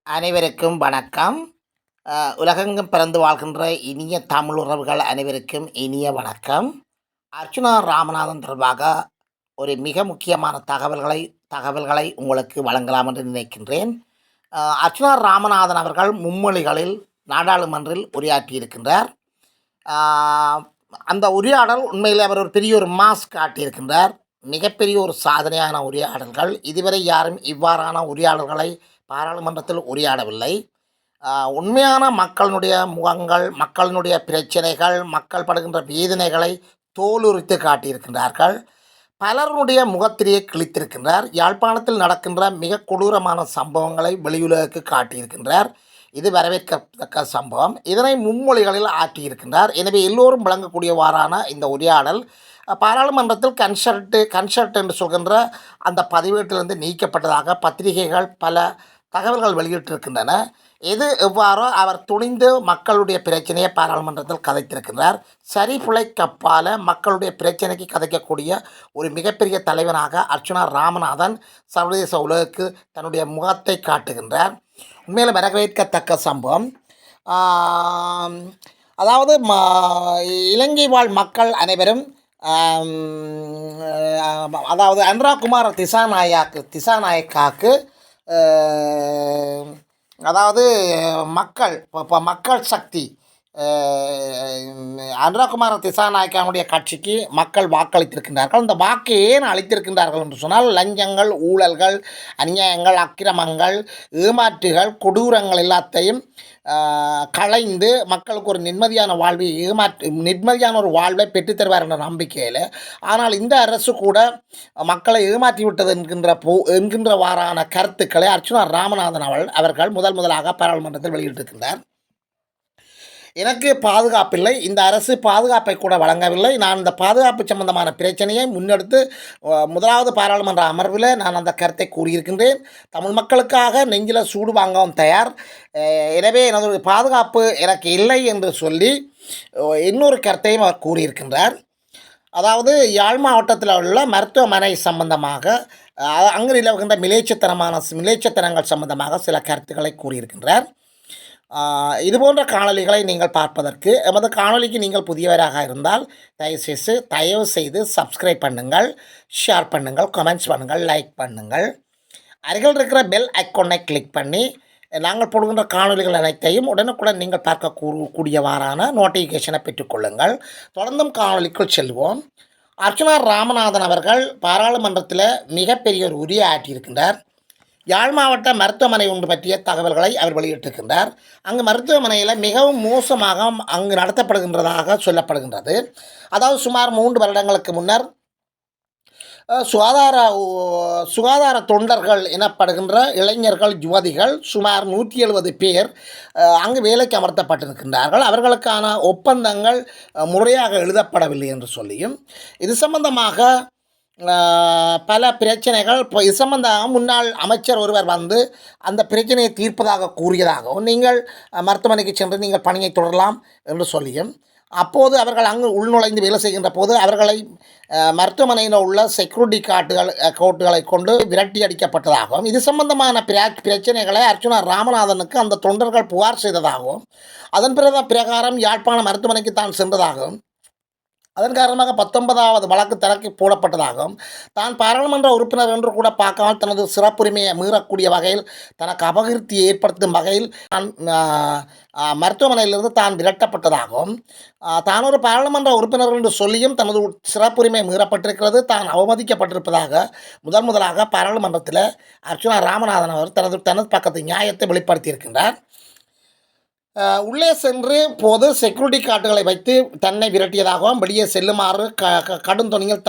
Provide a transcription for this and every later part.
அனைவருக்கும் வணக்கம். உலகெங்கும் பிறந்து வாழ்கின்ற இனிய தமிழ் உறவுகள் அனைவருக்கும் இனிய வணக்கம். அர்ச்சுனா ராமநாதன் தொடர்பாக ஒரு மிக முக்கியமான தகவல்களை உங்களுக்கு வழங்கலாம் என்று நினைக்கின்றேன். அர்ச்சுனா ராமநாதன் அவர்கள் மும்மொழிகளில் நாடாளுமன்றில் உரையாற்றியிருக்கின்றார். ஆ, அந்த உரையாடல் உண்மையில் அவர் ஒரு பெரிய ஒரு மாஸ் காட்டியிருக்கின்றார். மிகப்பெரிய ஒரு சாதனையான உரையாடல்கள். இதுவரை யாரும் இவ்வாறான உரையாடல்களை பாராளுமன்றத்தில் உரையாடவில்லை. உண்மையான மக்களினுடைய முகங்கள், மக்களினுடைய பிரச்சனைகள், மக்கள் படுகின்ற வேதனைகளை தோலுரித்து காட்டியிருக்கின்றார்கள். பலருடைய முகத்திலேயே கிழித்திருக்கின்றார். யாழ்ப்பாணத்தில் நடக்கின்ற மிக கொடூரமான சம்பவங்களை வெளியுலகுக்கு காட்டியிருக்கின்றார். இது வரவேற்கத்தக்க சம்பவம். இதனை மும்மொழிகளில் ஆற்றியிருக்கின்றார். எனவே எல்லோரும் வழங்கக்கூடியவாறான இந்த உரையாடல் பாராளுமன்றத்தில் கன்சல்ட் என்று சொல்கின்ற அந்த பதிவேட்டிலிருந்து நீக்கப்பட்டதாக பத்திரிகைகள் பல தகவல்கள் வெளியிட்டிருக்கின்றன. எது எவ்வாறோ அவர் துணிந்து மக்களுடைய பிரச்சனையை பாராளுமன்றத்தில் கதைத்திருக்கின்றார். சரி பிழைக்கப்பால மக்களுடைய பிரச்சனைக்கு கதைக்கக்கூடிய ஒரு மிகப்பெரிய தலைவனாக அர்ச்சுனா ராமநாதன் சர்வதேச உலகுக்கு தன்னுடைய முகத்தை காட்டுகின்றார். உண்மையில் வரவேற்கத்தக்க சம்பவம். அதாவது இலங்கை வாழ் மக்கள் அனைவரும் அதாவது அனுராகுமார திசாநாயக்காக்கு அதாவது மக்கள் சக்தி அனுராகுமார திசாநாயக்காவுடைய கட்சிக்கு மக்கள் வாக்களித்திருக்கின்றார்கள். இந்த வாக்கை ஏன் அளித்திருக்கின்றார்கள் என்று சொன்னால், லஞ்சங்கள், ஊழல்கள், அநியாயங்கள், அக்கிரமங்கள், ஏமாற்றுகள், கொடூரங்கள் எல்லாத்தையும் களைந்து மக்களுக்கு ஒரு நிம்மதியான ஒரு வாழ்வை பெற்றுத்தருவார் என்ற நம்பிக்கையில். ஆனால் இந்த அரசு கூட மக்களை ஏமாற்றிவிட்டது என்கின்றவாறான கருத்துக்களை அர்ச்சுனா ராமநாதன் அவர்கள் முதலாக பாராளுமன்றத்தில் வெளியிட்டிருக்கின்றார். எனக்கு பாதுகாப்பில்லை, இந்த அரசு பாதுகாப்பை கூட வழங்கவில்லை, நான் இந்த பாதுகாப்பு சம்பந்தமான பிரச்சனையை முன்னெடுத்து முதலாவது பாராளுமன்ற அமர்வில் நான் அந்த கருத்தை கூறியிருக்கின்றேன். தமிழ் மக்களுக்காக நெஞ்சில் சூடு வாங்கவும் தயார். எனவே எனது பாதுகாப்பு எனக்கு இல்லை என்று சொல்லி இன்னொரு கருத்தையும் அவர் கூறியிருக்கின்றார். அதாவது யாழ் மாவட்டத்தில் உள்ள மருத்துவமனை சம்பந்தமாக அங்கு நிலவுகின்ற மிலேச்சத்தனங்கள் சம்பந்தமாக சில கருத்துக்களை கூறியிருக்கின்றார். இதுபோன்ற காணொலிகளை நீங்கள் பார்ப்பதற்கு எமது காணொலிக்கு நீங்கள் புதியவராக இருந்தால் தயவு செய்து சப்ஸ்கிரைப் பண்ணுங்கள், ஷேர் பண்ணுங்கள், கமெண்ட்ஸ் பண்ணுங்கள், லைக் பண்ணுங்கள். அருகில் இருக்கிற பெல் ஐக்கானை கிளிக் பண்ணி நாங்கள் போடுகின்ற காணொலிகள் அனைத்தையும் உடனுக்குடன் நீங்கள் பார்க்கக்கூடியவாறான நோட்டிஃபிகேஷனை பெற்றுக்கொள்ளுங்கள். தொடர்ந்தும் காணொலிக்குள் செல்வோம். அர்ச்சுனா ராமநாதன் அவர்கள் பாராளுமன்றத்தில் மிகப்பெரிய ஒரு உரையை ஆற்றியிருக்கின்றார். யாழ் மாவட்ட மருத்துவமனை ஒன்று பற்றிய தகவல்களை அவர் வெளியிட்டிருக்கின்றார். அங்கு மருத்துவமனையில் மிகவும் மோசமாக அங்கு நடத்தப்படுகின்றதாக சொல்லப்படுகின்றது. அதாவது சுமார் 3 வருடங்களுக்கு முன்னர் சுகாதார தொண்டர்கள் எனப்படுகின்ற இளைஞர்கள், யுவதிகள் சுமார் 170 பேர் அங்கு வேலைக்கு அமர்த்தப்பட்டிருக்கின்றார்கள். அவர்களுக்கான ஒப்பந்தங்கள் முறையாக எழுதப்படவில்லை என்று சொல்லியும், இது சம்பந்தமாக பல பிரச்சனைகள் இது சம்பந்தமாக முன்னாள் அமைச்சர் ஒருவர் வந்து அந்த பிரச்சனையை தீர்ப்பதாக கூறியதாகவும், நீங்கள் மருத்துவமனைக்கு சென்று நீங்கள் பணியை தொடரலாம் என்று சொல்லியும், அப்போது அவர்கள் அங்கு உள்நுழைந்து வேலை செய்கின்ற போது அவர்களை மருத்துவமனையில் உள்ள செக்யூரிட்டி கோட்டுகளை கொண்டு விரட்டி அடிக்கப்பட்டதாகவும், இது சம்பந்தமான பிரச்சனைகளை அர்ச்சுனா ராமநாதனுக்கு அந்த தொண்டர்கள் புகார் செய்ததாகவும், அதன் பிரகாரம் யாழ்ப்பாண மருத்துவமனைக்கு தான் சென்றதாகவும், அதன் காரணமாக 19வது வழக்கு தரக்கு போடப்பட்டதாகவும், தான் பாராளுமன்ற உறுப்பினர் என்று கூட பார்க்காமல் தனது சிறப்புரிமையை மீறக்கூடிய வகையில் தனக்கு அபகீர்த்தியை ஏற்படுத்தும் வகையில் மருத்துவமனையிலிருந்து தான் விரட்டப்பட்டதாகவும், தான் ஒரு பாராளுமன்ற உறுப்பினர் என்று சொல்லியும் தனது சிறப்புரிமை மீறப்பட்டிருக்கிறது, தான் அவமதிக்கப்பட்டிருப்பதாக முதலாக பாராளுமன்றத்தில் அர்ச்சுனா ராமநாதன் அவர் தனது பக்கத்து நியாயத்தை வெளிப்படுத்தியிருக்கின்றார். உள்ளே சென்று போது செக்யூரிட்டி கார்டுகளை வைத்து தன்னை விரட்டியதாகவும், வெளியே செல்லுமாறு கடும் தொனியில்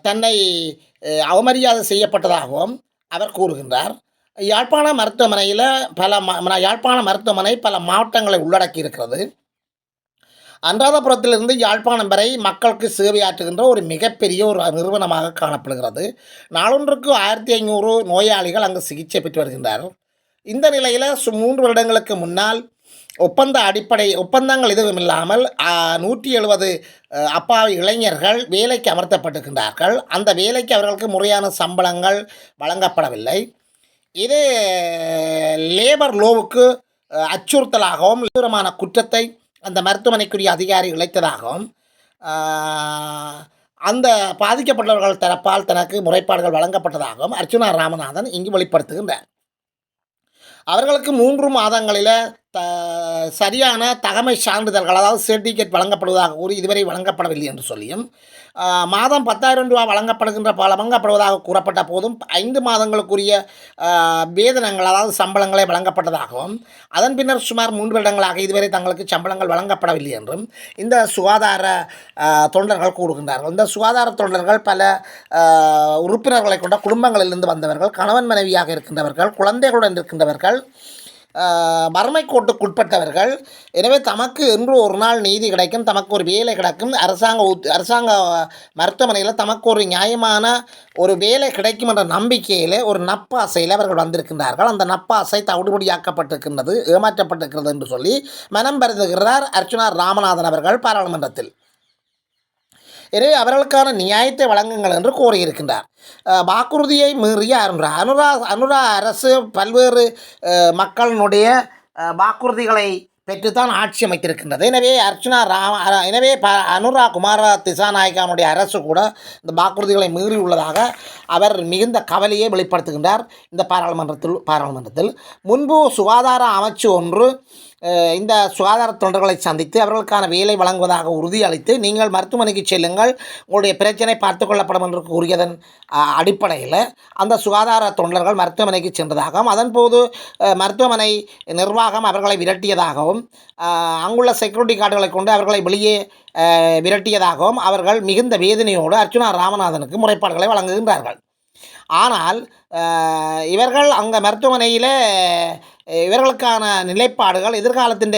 தன்னை அவமரியாதை செய்யப்பட்டதாகவும் அவர் கூறுகின்றார். யாழ்ப்பாண மருத்துவமனை பல மாவட்டங்களை உள்ளடக்கி இருக்கிறது. அனுராதபுரத்திலிருந்து யாழ்ப்பாணம் வரை மக்களுக்கு சேவையாற்றுகின்ற ஒரு மிகப்பெரிய ஒரு நிறுவனமாக காணப்படுகிறது. நாளொன்றுக்கு 1500 நோயாளிகள் அங்கு சிகிச்சை பெற்று வருகின்றார்கள். இந்த நிலையில் 3 வருடங்களுக்கு முன்னால் ஒப்பந்தங்கள் எதுவும் இல்லாமல் 170 அப்பாவி இளைஞர்கள் வேலைக்கு அமர்த்தப்பட்டிருக்கின்றார்கள். அந்த வேலைக்கு அவர்களுக்கு முறையான சம்பளங்கள் வழங்கப்படவில்லை. இது லேபர் லோவுக்கு அச்சுறுத்தலாகவும் தீவிரமான குற்றத்தை அந்த மருத்துவமனைக்குரிய அதிகாரி இழைத்ததாகவும் அந்த பாதிக்கப்பட்டவர்கள் தரப்பால் தனக்கு முறைப்பாடுகள் வழங்கப்பட்டதாகவும் அர்ச்சுனா ராமநாதன் இங்கு வெளிப்படுத்துகின்றார். அவர்களுக்கு 3 மாதங்களில் சரியான தகமை சான்றிதழ்கள் அதாவது சர்டிஃபிகேட் வழங்கப்படுவதாக கூறி இதுவரை வழங்கப்படவில்லை என்று சொல்லியும் மாதம் 10,000 ரூபா வழங்கப்படுவதாக கூறப்பட்ட போதும் 5 மாதங்களுக்குரிய வேதனங்கள் அதாவது சம்பளங்களை வழங்கப்பட்டதாகவும் அதன் பின்னர் சுமார் 3 வருடங்களாக இதுவரை தங்களுக்கு சம்பளங்கள் வழங்கப்படவில்லை என்றும் இந்த சுகாதார தொண்டர்கள் கூறுகின்றார்கள். இந்த சுகாதார தொண்டர்கள் பல உறுப்பினர்களை கொண்ட குடும்பங்களிலிருந்து வந்தவர்கள், கணவன் மனைவியாக இருக்கின்றவர்கள், குழந்தைகளுடன் இருக்கின்றவர்கள், வறுமை கோட்டுக்குட்பட்டவர்கள். எனவே தமக்கு என்று ஒரு நாள் நீதி கிடைக்கும், தமக்கு ஒரு வேலை கிடைக்கும், அரசாங்க மருத்துவமனையில் தமக்கு ஒரு நியாயமான ஒரு வேலை கிடைக்கும் என்ற நம்பிக்கையில் ஒரு நப்பாசையில் அவர்கள் வந்திருக்கின்றார்கள். அந்த நப்பாசை தவிடுபடியாக்கப்பட்டிருக்கின்றது, ஏமாற்றப்பட்டிருக்கிறது என்று சொல்லி மனம் பருந்துகிறார் அர்ச்சுனா ராமநாதன் அவர்கள் பாராளுமன்றத்தில். எனவே அவர்களுக்கான நியாயத்தை வழங்குங்கள் என்று கோரியிருக்கின்றார். வாக்குறுதியை மீறிய அனுரா அரசு பல்வேறு மக்களினுடைய வாக்குறுதிகளை பெற்றுத்தான் ஆட்சி அமைத்திருக்கின்றது. எனவே அனுரா குமார திசாநாயக்காவுடைய அரசு கூட இந்த வாக்குறுதிகளை மீறியுள்ளதாக அவர் மிகுந்த கவலையை வெளிப்படுத்துகின்றார். இந்த பாராளுமன்றத்தில் முன்பு சுகாதார அமைச்சு ஒன்று இந்த சுகாதார தொண்டர்களை சந்தித்து அவர்களுக்கான வேலை வழங்குவதாக உறுதியளித்து நீங்கள் மருத்துவமனைக்கு செல்லுங்கள், உங்களுடைய பிரச்சனை பார்த்து கொள்ளப்படும் என்று கூறியதன் அடிப்படையில் அந்த சுகாதார தொண்டர்கள் மருத்துவமனைக்கு சென்றதாகவும் அதன்போது மருத்துவமனை நிர்வாகம் அவர்களை விரட்டியதாகவும் அங்குள்ள செக்யூரிட்டி கார்டுகளை கொண்டு அவர்களை வெளியே விரட்டியதாகவும் அவர்கள் மிகுந்த வேதனையோடு அர்ச்சுனா ராமநாதனுக்கு முறைப்பாடுகளை வழங்குகின்றார்கள். ஆனால் இவர்கள் அங்கே மருத்துவமனையில் இவர்களுக்கான நிலைப்பாடுகள்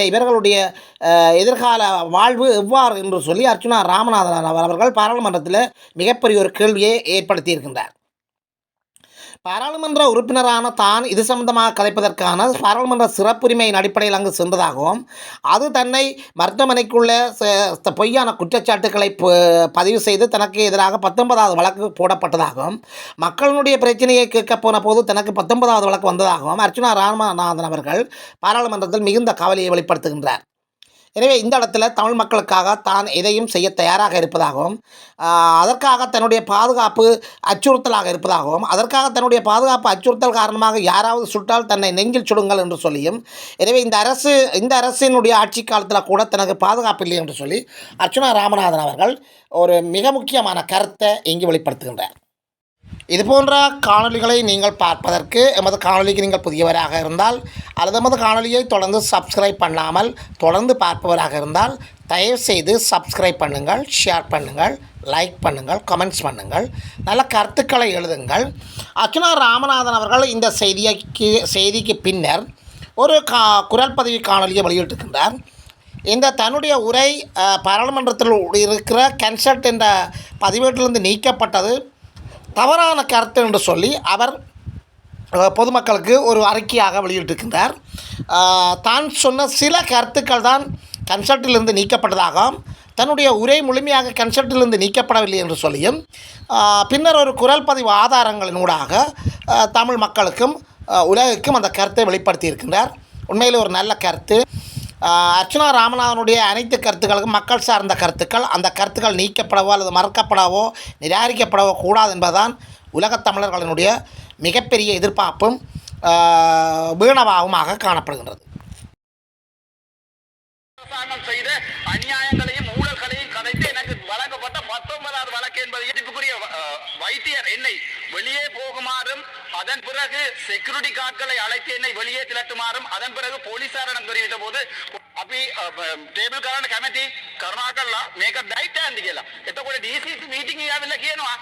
இவர்களுடைய எதிர்கால வாழ்வு எவ்வாறு என்று சொல்லி அர்ச்சுனா ராமநாதன் அவர்கள் பாராளுமன்றத்தில் மிகப்பெரிய ஒரு கேள்வியை ஏற்படுத்தியிருக்கின்றார். பாராளுமன்ற உறுப்பினரான தான் இது சம்பந்தமாக கதைப்பதற்கான பாராளுமன்ற சிறப்புரிமையின் அடிப்படையில் அங்கு சென்றதாகவும் அது தன்னை மருத்துவமனைக்குள்ள பொய்யான குற்றச்சாட்டுக்களை பதிவு செய்து தனக்கு எதிராக 19வது வழக்கு போடப்பட்டதாகவும் மக்களுடைய பிரச்சனையை கேட்கப் போன போது தனக்கு 19வது வழக்கு வந்ததாகவும் அர்ச்சுனா ராமநாதன் அவர்கள் பாராளுமன்றத்தில் மிகுந்த கவலையை வெளிப்படுத்துகின்றார். எனவே இந்த இடத்துல தமிழ் மக்களுக்காக தான் எதையும் செய்ய தயாராக இருப்பதாகவும் அதற்காக தன்னுடைய பாதுகாப்பு அச்சுறுத்தலாக இருப்பதாகவும் அதற்காக தன்னுடைய பாதுகாப்பு அச்சுறுத்தல் காரணமாக யாராவது சுட்டால் தன்னை நெஞ்சில் சுடுங்கள் என்று சொல்லியும் எனவே இந்த அரசினுடைய ஆட்சி காலத்தில் கூட தனக்கு பாதுகாப்பு இல்லை என்று சொல்லி அர்ச்சுனா ராமநாதன் அவர்கள் ஒரு மிக முக்கியமான கருத்தை இங்கு வெளிப்படுத்துகின்றார். இதுபோன்ற காணொலிகளை நீங்கள் பார்ப்பதற்கு எமது காணொலிக்கு நீங்கள் புதியவராக இருந்தால் அல்லது எமது காணொலியை தொடர்ந்து சப்ஸ்கிரைப் பண்ணாமல் தொடர்ந்து பார்ப்பவராக இருந்தால் தயவுசெய்து சப்ஸ்கிரைப் பண்ணுங்கள், ஷேர் பண்ணுங்கள், லைக் பண்ணுங்கள், கமெண்ட்ஸ் பண்ணுங்கள், நல்ல கருத்துக்களை எழுதுங்கள். அர்ச்சுனா ராமநாதன் அவர்கள் இந்த செய்திக்கு பின்னர் ஒரு குரல் பதிவு காணொலியை வெளியிட்டிருக்கின்றார். இந்த தன்னுடைய உரை பாராளுமன்றத்தில் இருக்கிற கன்சல்ட் என்ற பதிவேட்டிலிருந்து நீக்கப்பட்டது தவறான கருத்து என்று சொல்லி அவர் பொதுமக்களுக்கு ஒரு அறிக்கையாக வெளியிட்டிருக்கின்றார். தான் சொன்ன சில கருத்துக்கள் தான் கன்சல்ட்டிலிருந்து நீக்கப்பட்டதாகவும் தன்னுடைய உரை முழுமையாக கன்சல்ட்டிலிருந்து நீக்கப்படவில்லை என்று சொல்லியும் பின்னர் ஒரு குரல் பதிவு ஆதாரங்களினூடாக தமிழ் மக்களுக்கும் உலகுக்கும் அந்த கருத்தை வெளிப்படுத்தியிருக்கின்றார். உண்மையில் ஒரு நல்ல கருத்து. அர்ச்சுனா ராமநாதனுடைய அனைத்து கருத்துக்களுக்கும் மக்கள் சார்ந்த கருத்துக்கள், அந்த கருத்துக்கள் நீக்கப்படவோ அல்லது மறக்கப்படவோ நிராகரிக்கப்படவோ கூடாது என்பதுதான் உலகத் தமிழர்களினுடைய மிகப்பெரிய எதிர்பார்ப்பும் வீணவாகமாக காணப்படுகின்றது. செய்த அநியாயங்களையும் ஊழல்களையும் கதைத்து எனக்கு வழங்கப்பட்ட 19வது வழக்கு என்பது எதிர்ப்புக்குரிய வைத்தியர் என்னை வெளியே போகுமாறும் அதன் பிறகு செக்யூரிட்டி கார்டுகளை அழைத்து என்னை வெளியே திரட்டுமாறும் அதன் பிறகு போலீசாரிடம் தெரிவித்த போது අපි ටේබල් කරන්න කැමති කරුණා කරලා මේක ඩයිට් යන්න කියලා. එතකොට DCC meeting එක ආවිල්ලා කියනවා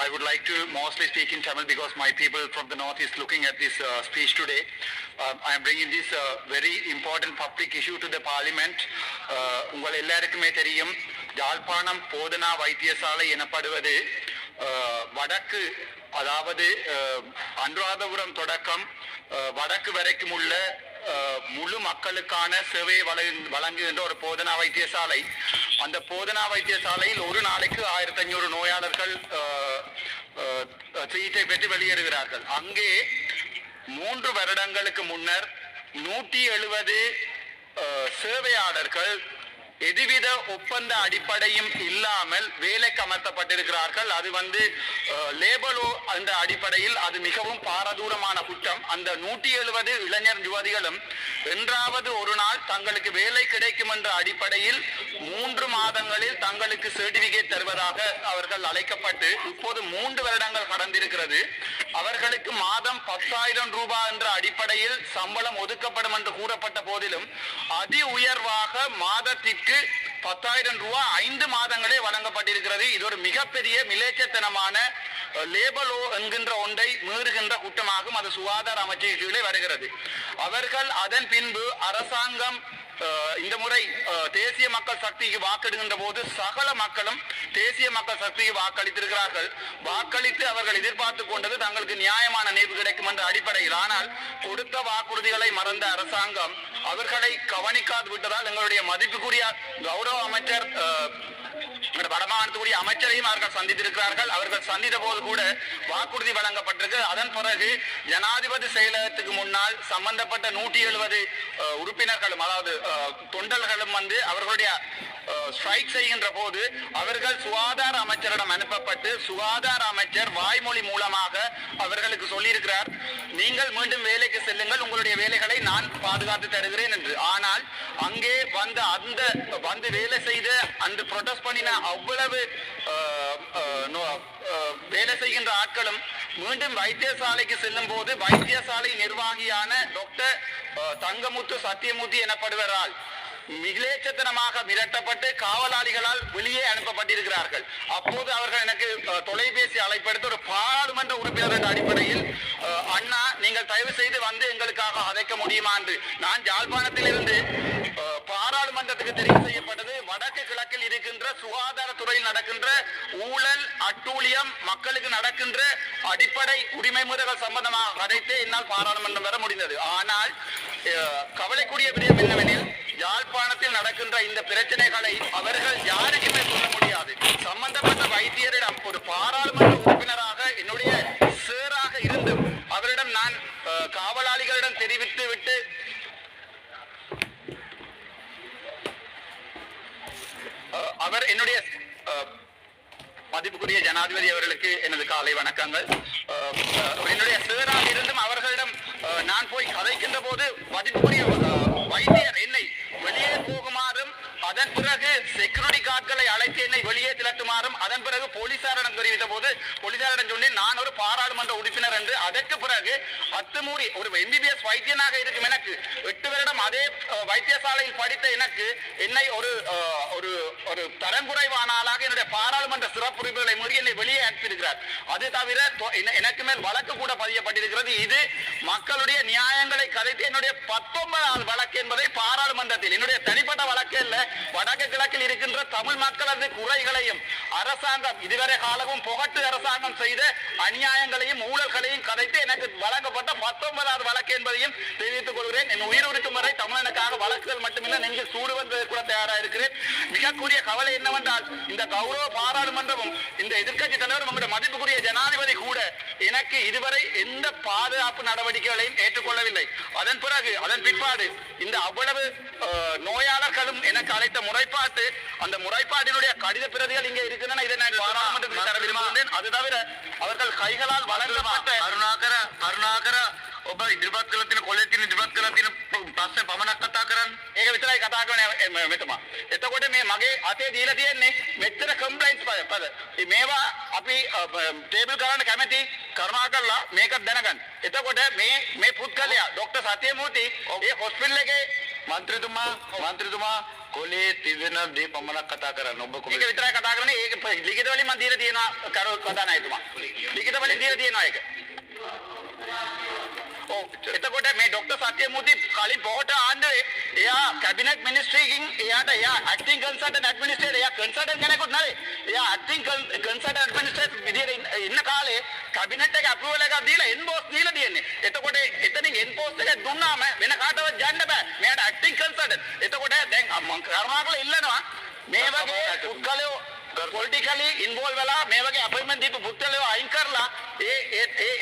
I would like to mostly speak in Tamil because my people from the north is looking at this speech today. I am bringing this very important public issue to the parliament. உங்கள் எல்லாருக்குமே தெரியும் யாழ்ப்பாணம் போதனா வைத்தியசாலை எனப்படுவது வடக்கு அதாவது அனுராதபுரம் தொடக்கம் வடக்கு வரைக்கும் உள்ள முழு மக்களுக்கான சேவை வழங்குகின்ற ஒரு போதனா வைத்தியசாலை. அந்த போதனா வைத்தியசாலையில் ஒரு நாளைக்கு 1500 நோயாளர்கள் சிகிச்சை பெற்று வெளியேறுகிறார்கள். அங்கே 3 வருடங்களுக்கு முன்னர் 170 சேவையாளர்கள் எதுவித ஒப்பந்த அடிப்படையும் இல்லாமல் வேலைக்கு அமர்த்தப்பட்டிருக்கிறார்கள். அது லேபலோ அந்த அடிப்படையில் அது மிகவும் பாரதூரமான குற்றம். அந்த 170 இளைஞர் யுவதிகளும் என்றாவது ஒரு நாள் தங்களுக்கு வேலை கிடைக்கும் என்ற அடிப்படையில் 3 மாதங்களில் தங்களுக்கு சர்டிபிகேட் தருவதாக அவர்கள் அழைக்கப்பட்டு இப்போது 3 வருடங்கள் கடந்திருக்கிறது. அவர்களுக்கு மாதம் 10,000 ரூபாய் என்ற அடிப்படையில் சம்பளம் ஒதுக்கப்படும் என்று கூறப்பட்ட போதிலும் அதி உயர்வாக மாதத்திற்கு 10,000 ரூபாய் 5 மாதங்களே வழங்கப்பட்டிருக்கிறது. இது ஒரு மிகப்பெரிய மிலேச்சத்தனமான லேபலோ என்கின்ற ஒன்றை மீறுகின்ற குற்றமாகும். அது சுகாதார அமைச்சர் கீழே வருகிறது. அவர்கள் அதன் பின்பு அரசாங்கம் இந்த முறை தேசிய மக்கள் சக்திக்கு வாக்கெடுகின்ற போது சகல மக்களும் தேசிய மக்கள் சக்திக்கு வாக்களித்திருக்கிறார்கள். வாக்களித்து அவர்கள் எதிர்பார்த்து கொண்டது தங்களுக்கு நியாயமான நீர்வு கிடைக்கும் என்ற அடிப்படையில். ஆனால் கொடுத்த வாக்குறுதிகளை மறந்த அரசாங்கம் அவர்களை கவனிக்காது விட்டதால் எங்களுடைய மதிப்புக்குரிய கௌரவ அமைச்சர் வடமாநிலத்துக்குரிய அமைச்சரையும் அவர்கள் சந்தித்திருக்கிறார்கள். அவர்கள் சந்தித்த போது கூட வாக்குறுதி வழங்கப்பட்டிருக்கு. அதன் பிறகு ஜனாதிபதி செயலகத்துக்கு முன்னால் சம்பந்தப்பட்ட 170 உறுப்பினர்களும் அதாவது தொண்டர்களும் அவர்களுடைய ஸ்ட்ரைக் செய்கின்ற போது அவர்கள் சுகாதார அமைச்சரிடம் அனுப்பப்பட்டு சுகாதார அமைச்சர் வாய்மொழி மூலமாக அவர்களுக்கு சொல்லியிருக்கிறார், நீங்கள் மீண்டும் வேலைக்கு செல்லுங்கள், உங்களுடைய வேலைகளை நான் பாதுகாத்து தருகிறேன் என்று. ஆனால் அங்கே வந்து வேலை செய்த அந்த ப்ரொடெஸ்ட் பண்ணின அவ்வளவு வேலை செய்கின்ற ஆட்களும் மீண்டும் வைத்தியசாலைக்கு செல்லும் போது வைத்தியசாலை நிர்வாகியான டாக்டர் தங்கமுத்து சத்தியமூர்த்தி எனப்படுவரால் மிகலேச்சத்தனமாக மிரட்டப்பட்டு காவலாளிகளால் வெளியே அனுப்பப்பட்டிருக்கிறார்கள். அப்போது அவர்கள் எனக்கு தொலைபேசி அழைப்படுத்த ஒரு பாராளுமன்ற உறுப்பினர் என்ற அடிப்படையில், அண்ணா நீங்கள் தயவு செய்து வந்து எங்களுக்காக அழைக்க முடியுமா என்று. நான் யாழ்ப்பாணத்தில் இருந்து பாராளுமன்றத்துக்கு தெரிவு செய்யப்பட்டது வடக்கு கிழக்கில் இருக்கின்ற சுகாதாரத்துறையில் நடக்கின்ற ஊழல் அட்டூழியம் மக்களுக்கு நடக்கின்ற அடிப்படை உரிமை முறைகள் சம்பந்தமாக கதைத்தே என்னால் பாராளுமன்றம் வர முடிந்தது. ஆனால் கவலைக்குரிய விடயம் என்னவெனில் யாழ்ப்பாணத்தில் நடக்கின்ற இந்த பிரச்சனைகளை அவர்கள் யாருக்குமே சொல்ல முடியாது. சம்பந்தப்பட்ட வைத்தியரிடம் ஒரு பாராளுமன்ற உறுப்பினராக என்னுடைய சேராக இருந்து அவரிடம் நான் காவலாளிகளிடம் தெரிவித்து விட்டு அவர் என்னுடைய மதிப்புக்குரிய ஜனாதிபதி அவர்களுக்கு எனது காலை வணக்கங்கள். என்னுடைய சேராக இருந்தும் அவர்களிடம் நான் போய் கதைக்கின்ற போது மதிப்புக்குரிய வைத்தியர் என்னை வெளியே போகுமாறும் அதன் பிறகு செக்யூரிட்டி கார்டுகளை அழைத்து என்னை வெளியே திரட்டுமாறும் அதன் பிறகு போலீசாரிடம் தெரிவித்த போது போலீசாரிடம் சொன்னேன் நான் ஒரு பாராளுமன்ற உறுப்பினர் என்று. அதற்கு பிறகு அத்துமூறி ஒரு MBBS வைத்தியனாக இருக்கும் எனக்கு 8 வருடம் அதே வைத்தியசாலையில் படித்த எனக்கு என்னை ஒரு ஒரு தரங்குறைவான ஆளாக என்னுடைய பாராளுமன்ற சிறப்பு உறுப்பினர்களை மீறி என்னை வெளியே அனுப்பியிருக்கிறார். அது தவிர எனக்கு மேல் வழக்கு கூட பதியப்பட்டிருக்கிறது. இது மக்களுடைய நியாயங்களை கதைத்து என்னுடைய 19வது வழக்கு என்பதை பாராளுமன்றத்தில் என்னுடைய தனிப்பட்ட வழக்கு அல்ல, வடக்கு கிழக்கில் இருக்கின்ற தமிழ் மக்களது குறைகளையும் அரசாங்கம் இதுவரை காலமும் புகட்டு அரசாங்கம் செய்த அநியாயங்களையும் ஊழல்களையும் கதைத்து எனக்கு வழங்கப்பட்ட 19வது வழக்கு என்பதையும் தெரிவித்துக் கொள்கிறேன். என் உயிர் இருக்கும் வரை தமிழனுக்காக வழக்குகள் மட்டுமில்லை நெஞ்சில் சூடு வந்தது கூட தயாராக இருக்கிறேன். மிகக்கூடிய கவலை என்னவென்றால் இந்த கௌரவ பாராளுமன்றமும் இந்த எதிர்க்கட்சி தலைவரும் நம்முடைய மதிப்புக்குரிய ஜனாதிபதி கூட எனக்கு இதுவரை எந்த பாதுகாப்பு நடவடிக்கைகளையும் ஏற்றுக்கொள்ளவில்லை. அதன் பிற்பாடு இந்த அவ்வளவு நோயாளர்களும் எனக்கு அழைத்த முறைப்பாட்டு அந்த முறைப்பாட்டினுடைய கடித பிரதிகள் இங்கே இருக்கின்றன. இதை நான் பாராளுமன்றத்தில் தர விரும்புகின்றேன். அது தவிர அவர்கள் கைகளால் வழங்கப்பட்ட කරුණාකර ඔබ ඉදිරිපත් කරලා තියෙන කොලේ තියෙන ඉදිරිපත් කරලා තියෙන ප්‍රශ්න පමණක් කතා කරන්න. ඒක විතරයි කතා කරන්නේ මෙතන. එතකොට මේ මගේ අතේ දීලා තියෙන්නේ මෙච්චර කම්ප්ලයින්ට්ස් පද. මේවා අපි ටේබල් කරන්න කැමති කරුණාකරලා මේක දැනගන්න. එතකොට මේ පුද්ගලයා ડોક્ટર සත්‍යමූර්ති ඒ හොස්පිටල් එකේ මන්ත්‍රීතුමා කොලේ තිබෙන දේ පමණක් කතා කරන්න. ඔබ කොහේ ඒක විතරයි කතා කරන්නේ. ඒක ලිඛිත වලින් මම දීලා තියෙනවා කතානායකතුමා. ලිඛිත වලින් දීලා තියෙනවා ඒක. එතකොට මේ ડોક્ટર සත්‍යමූර්ති කලින් පොහොට ආණ්ඩුවේ එයා කැබිනට් මිනිස්ට්‍රියකින් එයා ඇක්ටිං කන්සල්ටන්ට් ඇඩ්මිනිස්ට්‍රේටර් එයා කන්සල්ටන්ට් කෙනෙකුත් නෙවෙයි. එයා ඇක්ටිං කන්සල්ටන්ට් ඇඩ්මිනිස්ට්‍රේටර් විදියට ඉන්න කාලේ කැබිනට් එක අප්‍රූවල් එකක් දීලා එන්බෝස් දීලා තියෙන්නේ. එතකොට එතනින් එන්බෝස් එක දුන්නාම වෙන කාටවත් යන්න බෑ. මෙයාට ඇක්ටිං කන්සල්ටන්ට්. එතකොට දැන් මම කරුණාකරලා ඉල්ලනවා මේ වගේ පුද්ගලයෝ පොලිටිකලි ඉන්වෝල්ව් වෙලා මේ වගේ අපොයින්ට්මන්ට් දීපු පුද්ගලයෝ අයින් කරලා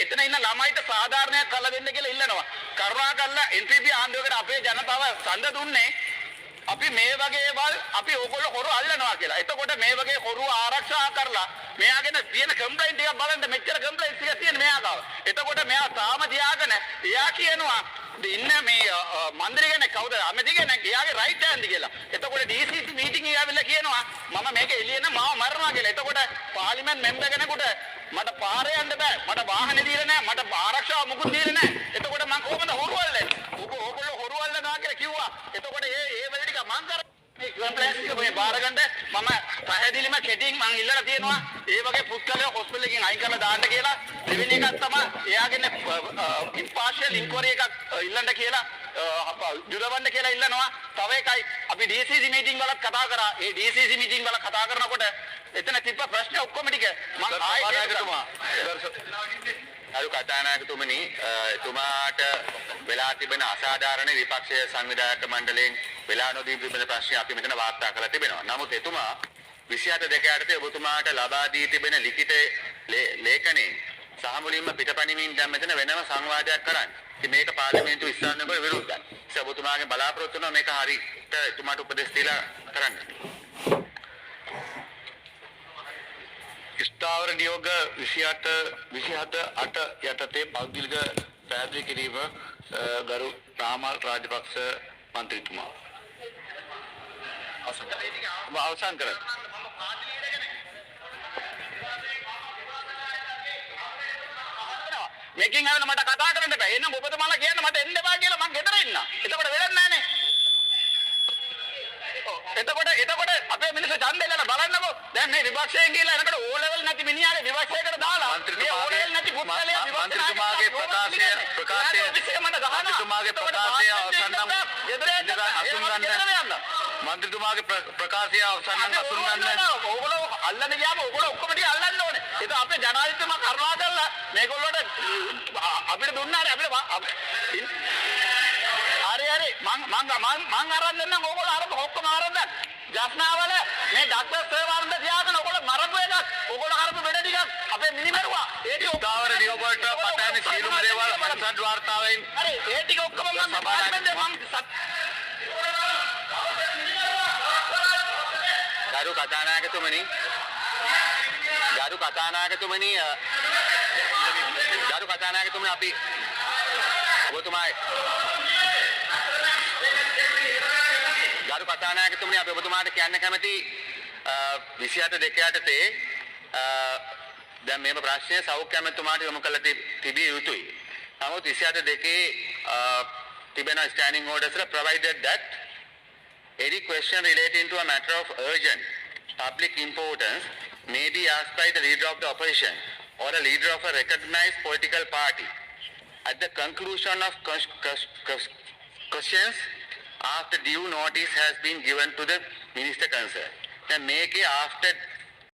එතන ඉන්න ළමයිට සාධාරණයක් කළ දෙන්න කියලා ඉල්ලනවා. කරුණාකරලා NPP ආණ්ඩුවකට අපේ ජනතාව සඳ දුන්නේ අපි මේ වගේ ඒවල් අපි ඕගොල්ලෝ හොරු අල්ලනවා කියලා. එතකොට මේ වගේ හොරු ආරක්ෂා කරලා මෙයාගෙන තියෙන කම්ප්ලයින්ට් ටිකක් බලන්න මෙච්චර කම්ප්ලයින්ට්ස් ටිකක් තියෙන මෙයා ගාව. එතකොට මෙයා තාම තියාගෙන එයා කියනවා ඉන්න මේ මන්ත්‍රී කෙනෙක් කවුද අමති කෙනෙක් එයාගේ රයිට් හෑන්ඩ් කියලා. එතකොට DCC මීටින් එක ඇවිල්ලා කියනවා මම මේක එළියෙන මාව මරනවා කියලා. එතකොට පාර්ලිමේන්තු මෙම්බර් කෙනෙකුට මට පාරේ යන්න බෑ. මට වාහනේ දීලා නැහැ. මට ආරක්ෂාව මුකුත් දීලා නැහැ. එතකොට මම කොහොමද හොරු අල්ලන්නේ? ඕගොල්ලෝ හොරු අල්ලනවා කියලා කිව්වා. එතකොට ඒ වැඩ ටික මං කර මේ කම්ප්ලයින්ට් එක මේ බාරගන්න මම පැහැදිලිම කෙටින් මං ඉල්ලලා තියෙනවා. ඒ වගේ පුස්කලේ හොස්පිටල් එකකින් අයින් කරලා දාන්න කියලා. දෙවෙනි එකක් තමයි එයාගෙන ඉම්පාර්ෂල් ඉන්ක්වයරි එකක් ඉල්ලන්න කියලා යොදවන්න කියලා ඉල්ලනවා. තව එකයි අපි DCC මීටින් වලත් කතා කරා. ඒ DCC මීටින් වල කතා කරනකොට එතන තිබ්බ ප්‍රශ්න ඔක්කොම ටික මම ආයෙත් අරු කතානායකතුමනි එතුමාට වෙලා තිබෙන අසාධාරණ විපක්ෂ සංවිධායක මණ්ඩලයෙන් වෙලා නොදී තිබෙන ප්‍රශ්න අපි මෙතන වාර්තා කරලා තිබෙනවා. නමුත් එතුමා 27 යටතේ ඔබතුමාට ලබා දී තිබෙන ලිඛිත ලේඛනයේ සහ මුලින්ම පිටපණිමින් දැන් මෙතන වෙනම සංවාදයක් කරන්නේ. ඉතින් මේක පාර්ලිමේන්තුව ඉස්සරහට විරුද්ධයි. ඒ ඔබතුමාගෙන් බලාපොරොත්තු වෙනවා මේක හරියට එතුමාට උපදෙස් දීලා කරන්න. ස්ථාවර නියෝග 27 යටතේ පෞද්ගලික පැහැදිලි කිරීම ගරු රාමල් රාජපක්ෂ මන්ත්‍රීතුමා අවසන් කරන්න. මේකෙන් ආවම මට කතා කරන්න බෑ. එන්න ඔබතුමාලා කියන්න මට එන්න බෑ කියලා මං ගෙදර ඉන්න. එතකොට වෙලක් නෑනේ. එතකොට අපේ මිනිස්සු ඡන්දෙ ඉල්ලලා බලන්නකෝ. දැන් මේ විපක්ෂයෙන් කියලා එනකොට ඕ ලෙවල් නැති මිනිහාගේ විපක්ෂයකට දාලා මේ ඕ ලෙවල් නැති පුද්ගලයා මන්ත්‍රීතුමාගේ ප්‍රකාශය අවසන් නම් මන්ත්‍රීතුමාගේ ප්‍රකාශය අවසන් නම් අසුන් ගන්න. ඕගොල්ලෝ අල්ලන්න ගියාම ඕගොල්ලෝ ඔක්කොම ටික අල්ලන්න ඕනේ. ඒක අපේ ජනාධිපතිතුමා කරුණා කරලා මේගොල්ලෝට අපිට දුන්නානේ අපිට හරි මං අරන් දෙන්නම් ඕගොල්ලෝ අරන් ඔක්කොම අරන් දැන් ජස්නාවල මේ ඩොක්ටර් සර්වානන්ද තියාගෙන ඕගොල්ලෝ මරපු එකක් ඕගොල්ලෝ කරපු වැඩ ටිකක් අපේ මිනිමරුවා ඒ ටික උදාවර නියෝග වලට පටන් සීලුම දේවල් මනසත් වාර්තාවෙන් හරි ඒ ටික ඔක්කොම මම පාර්ලිමේන්තුවේ මම ගරු කතානායකතුමනි අපි ඔබතුමායි ගරු කතානායකතුමනි අපි ඔබතුමාට කියන්න කැමති 27 යටතේ දැන් මේම ප්‍රශ්නය සෞඛ්‍ය අමාත්‍යතුමාට යොමු කළ තිබිය යුතුයි. නමුත් 27 තිබෙන standing orders provided that any question relating to a matter of urgent public importance may be asked by the leader of the opposition or a leader of a recognized political party at the conclusion of questions after due notice has been given to the minister concerned. Then make it after